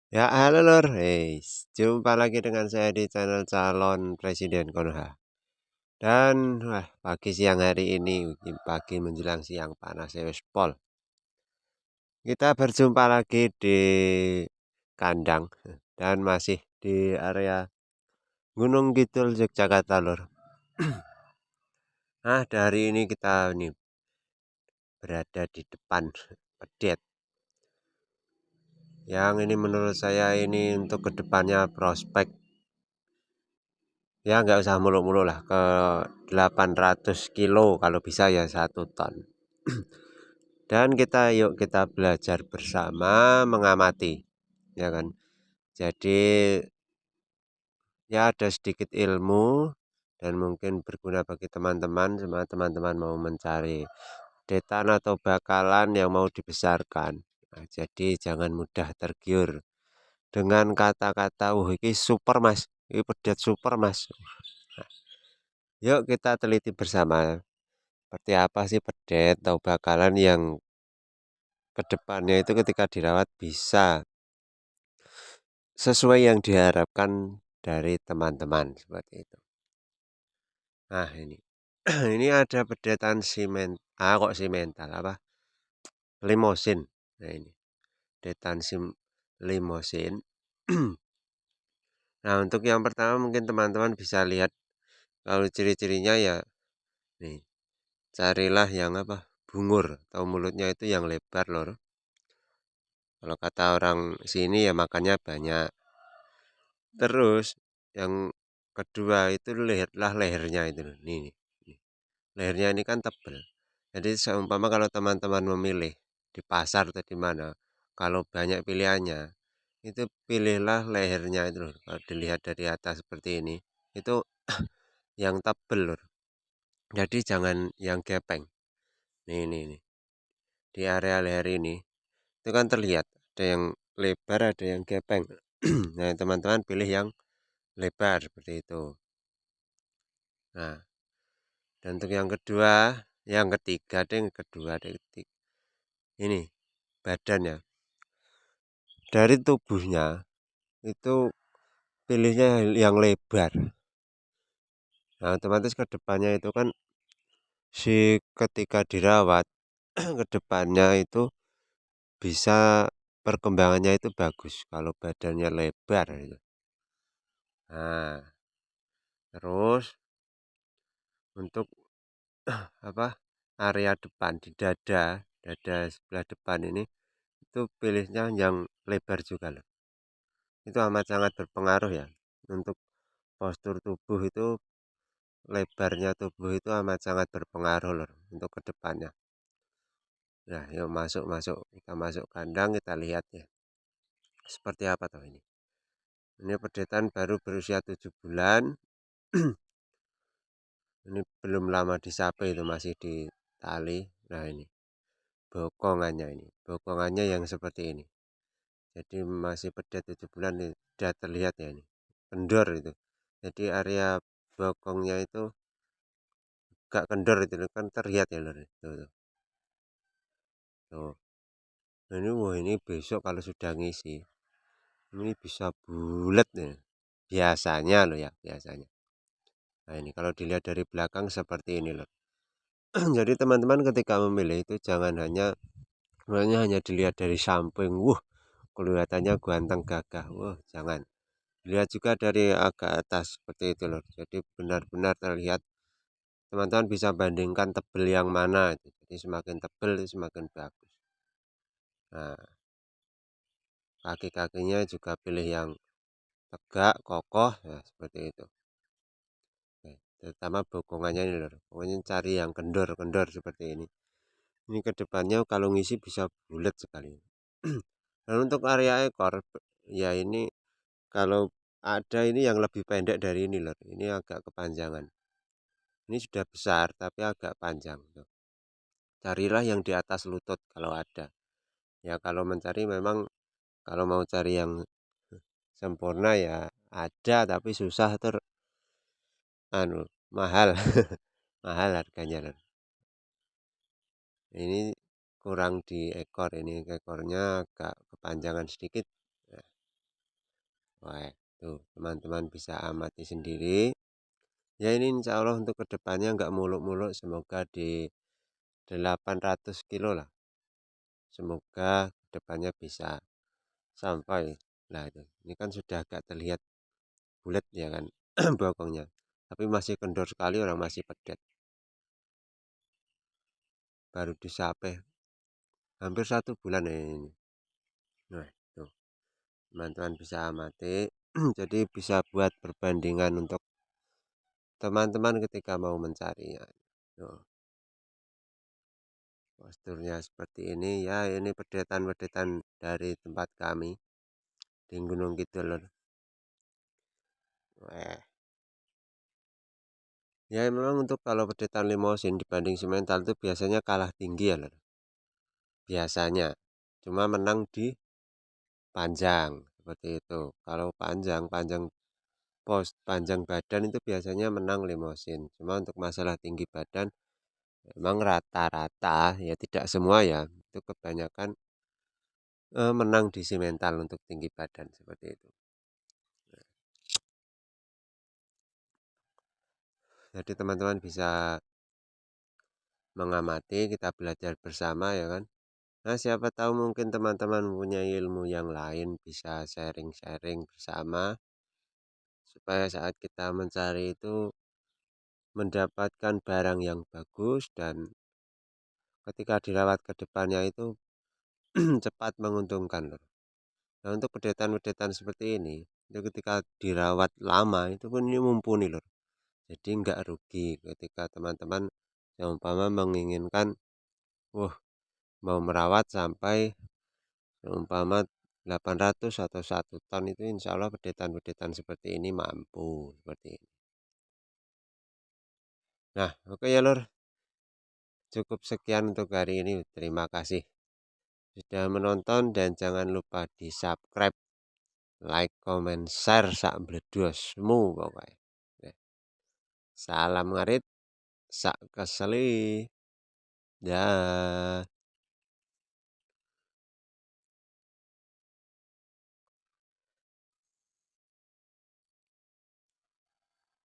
Ya, halo Lur. Jumpa lagi dengan saya di channel calon presiden Konoha. Dan wah, pagi siang hari ini, pagi menjelang siang panas ya wes pol. Kita berjumpa lagi di kandang dan masih di area Gunung Kidul Yogyakarta Lur. Nah, dari ini kita nih berada di depan pedet. Yang ini menurut saya ini untuk kedepannya prospek ya nggak usah muluk-muluk lah ke 800 kilo kalau bisa ya 1 ton. Dan kita belajar bersama mengamati ya kan. Jadi ya ada sedikit ilmu dan mungkin berguna bagi teman-teman semua teman-teman mau mencari detan atau bakalan yang mau dibesarkan. Nah, jadi jangan mudah tergiur dengan kata-kata wah ini super mas, ini pedet super mas. Nah, yuk kita teliti bersama seperti apa sih pedet atau bakalan yang kedepannya itu ketika dirawat bisa sesuai yang diharapkan dari teman-teman seperti itu. Nah ini, ini ada pedetan simen, kok simental apa? Limosin. Nah ini, detan limosin. Nah untuk yang pertama mungkin teman-teman bisa lihat kalau ciri-cirinya ya nih, carilah yang apa? Bungur atau mulutnya itu yang lebar lor. Kalau kata orang sini ya makannya banyak. Terus yang kedua itu lihatlah lehernya itu. Nih. Lehernya ini kan tebal. Jadi seumpama kalau teman-teman memilih di pasar atau di mana, kalau banyak pilihannya, itu pilihlah lehernya itu loh. Kalau dilihat dari atas seperti ini, itu yang tebal loh. Jadi jangan yang gepeng. Nih. Di area leher ini, itu kan terlihat ada yang lebar, ada yang gepeng. Nah, teman-teman pilih yang lebar seperti itu. Nah, dan untuk yang kedua, yang ketiga, ada yang kedua, ada yang ketiga. Ini badannya. Dari tubuhnya itu pilihnya yang lebar. Nah, otomatis ke depannya itu kan si ketika dirawat ke depannya itu bisa perkembangannya itu bagus kalau badannya lebar gitu. Nah, terus untuk apa area depan di dada sebelah depan ini itu pilihnya yang lebar juga loh. Itu amat sangat berpengaruh ya untuk postur tubuh itu lebarnya tubuh itu amat sangat berpengaruh loh untuk kedepannya. Nah, yuk masuk kita masuk kandang kita lihat ya seperti apa tuh ini. Ini pedetan baru berusia 7 bulan. Ini belum lama disape itu masih di tali. Nah ini bokongannya yang seperti ini. Jadi masih pedet 7 bulan nih, sudah terlihat ya ini kendor itu. Jadi area bokongnya itu gak kendor itu kan terlihat ya lor. Tuh. Nah, ini wah ini besok kalau sudah ngisi ini bisa bulat nih. Biasanya loh ya, biasanya. Nah, ini kalau dilihat dari belakang seperti ini loh. Jadi teman-teman ketika memilih itu jangan hanya dilihat dari samping. Wah, kelihatannya ganteng gagah. Wah, jangan. Dilihat juga dari agak atas seperti itu loh. Jadi benar-benar terlihat teman-teman bisa bandingkan tebel yang mana. Jadi semakin tebel semakin bagus. Nah, kaki-kakinya juga pilih yang tegak, kokoh, ya seperti itu. Terutama bokongannya ini loh. Pokoknya cari yang kendor-kendor seperti ini. Ini kedepannya kalau ngisi bisa bulat sekali. Dan untuk area ekor, ya ini kalau ada ini yang lebih pendek dari ini loh. Ini agak kepanjangan. Ini sudah besar tapi agak panjang. Tuh. Carilah yang di atas lutut kalau ada. Ya kalau mencari memang kalau mau cari yang sempurna ya ada tapi susah anu mahal. Mahal harganya loh. Ini kurang di ekor ini ekornya agak kepanjangan sedikit. Nah, Wah, tuh teman-teman bisa amati sendiri. Ya ini insya Allah untuk kedepannya nggak muluk-muluk, semoga di 800 kilo lah. Semoga kedepannya bisa sampai. Nah itu, ini kan sudah agak terlihat bulat ya kan bokongnya. Tapi masih kendor sekali, orang masih pedet. Baru disape hampir 1 bulan ya ini. Nah tuh teman-teman bisa amati. Jadi bisa buat perbandingan untuk teman-teman ketika mau mencarinya. Tuh, posturnya seperti ini ya, ini pedetan-pedetan dari tempat kami di Gunung Kidul lor. Wah, ya memang untuk kalau pedetan limosin dibanding simental itu biasanya kalah tinggi ya lor. Biasanya cuma menang di panjang seperti itu. Kalau panjang panjang panjang badan itu biasanya menang limosin. Cuma untuk masalah tinggi badan memang rata-rata ya, tidak semua ya, itu kebanyakan menang di simental untuk tinggi badan seperti itu. Jadi teman-teman bisa mengamati, kita belajar bersama ya kan. Nah, siapa tahu mungkin teman-teman punya ilmu yang lain, bisa sharing-sharing bersama supaya saat kita mencari itu mendapatkan barang yang bagus dan ketika dirawat ke depannya itu cepat menguntungkan loh. Nah, untuk pedetan-pedetan seperti ini, itu ketika dirawat lama itu pun ini mumpuni loh. Jadi nggak rugi ketika teman-teman yang umpama menginginkan, wah, mau merawat sampai umpama 800 atau 1 ton, itu insya Allah pedetan-pedetan seperti ini mampu seperti ini. Nah, oke ya lor, cukup sekian untuk hari ini. Terima kasih sudah menonton dan jangan lupa di subscribe, like, comment, share sak bledosmu pokoknya. Oke. Salam ngarit, sak keseli. Dah.